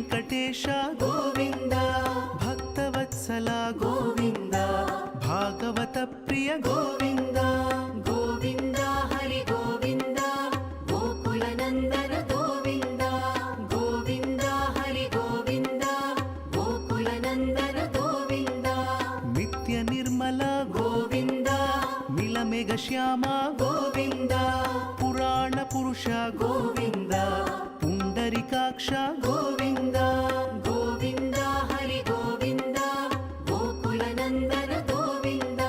ವೆಂಕಟೇಶ ಗೋವಿಂದ, ಭಕ್ತವತ್ಸಲ ಗೋವಿಂದ, ಭಾಗವತ ಪ್ರಿಯ ಗೋವಿಂದ, ಗೋವಿಂದ ಹರಿ ಗೋವಿಂದ, ಗೋಕುಲ ನಂದನ ಗೋವಿಂದ, ಗೋವಿಂದ ಹರಿ ಗೋವಿಂದ, ಗೋಕುಲ ನಂದನ ಗೋವಿಂದ, ನಿತ್ಯ ನಿರ್ಮಲ ಗೋವಿಂದ, ನೀಲಮೇಘ ಶ್ಯಾಮ ಗೋವಿಂದ, ಪುರಾಣ ಪುರುಷ ಗೋವಿಂದ, ಪುಂಡರಿಕಾಕ್ಷ ಗೋವಿಂದ, ಗೋವಿಂದ ಹರಿ ಗೋವಿಂದ, ಗೋಕುಲ ನಂದನ ಗೋವಿಂದ,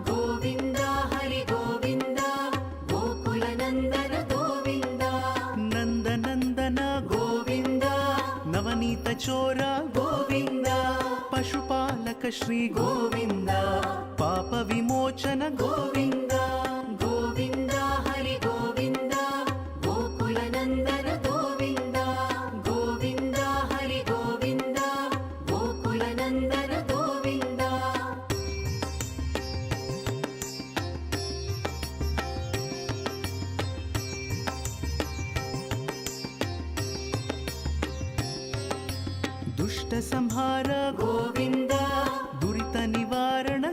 ಗೋವಿಂದ ಹರಿ ಗೋವಿಂದ, ಗೋಕುಲ ನಂದನ ಗೋವಿಂದ, ನಂದನಂದನ ಗೋವಿಂದ, ನವನೀತ ಚೋರ ಗೋವಿಂದ, ಪಶುಪಾಲಕ ಶ್ರೀ ಗೋವಿಂದ, ಪಾಪ ವಿಮೋಚನ ಗೋವಿಂದ, ಗೋವಿಂದ ಹರಿ ಗೋವಿಂದ, ಗೋಕುಲ ನಂದನ ಗೋವಿಂದ, ಗೋವಿಂದ ಹರಿ ಗೋವಿಂದ, ಗೋಕುಲ ನಂದನ ಗೋವಿಂದ. ದುಷ್ಟ ಸಂಹಾರ ಗೋವಿಂದ, ದುರಿತ ನಿವಾರಣ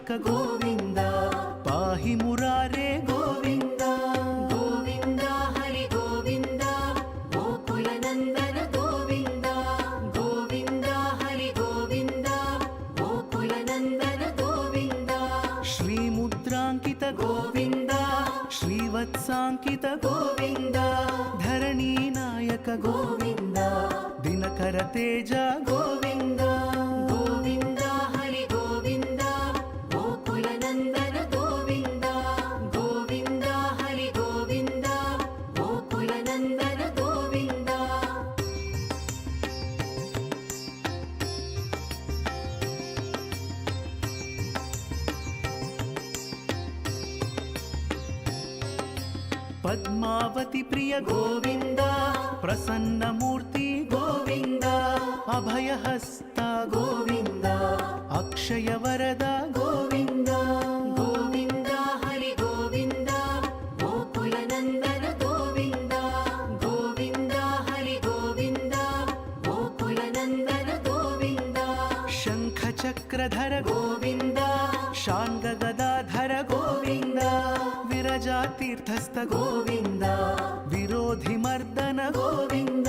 रक्षक गोविन्द पाहि मुरारे गोविन्द गोविन्द हरि गोविन्द गोकुलनन्दन गोविन्द गोविन्द हरि गोविन्द गोकुलनन्दन गोविन्द श्रीमुद्राङ्कित गोविन्द श्रीवत्साङ्कित गोविन्द धरणीनायक गोविन्द दिनकर तेज गोविन्द गोविन्द हरि गोविन्द गोकुलनन्दन गोविन्द गोविन्द हरि गोविन्द गोकुलनन्दन गोविन्द पद्मावती प्रिय गोविन्द प्रसन्नमूर्ति गोविन्द अभयहस्ता गोविन्द अक्षय वरद गोविन्द गोविन्द हरि गोविन्द गोकुलनन्दन गोविन्द गोविन्द हरि गोविन्द गोकुलनन्दन गोविन्द शङ्खचक्रधर गोविन्द शाङ्गगदाधर गोविन्द विरजातीर्थस्थ गोविन्द विरोधिमर्दन गोविन्द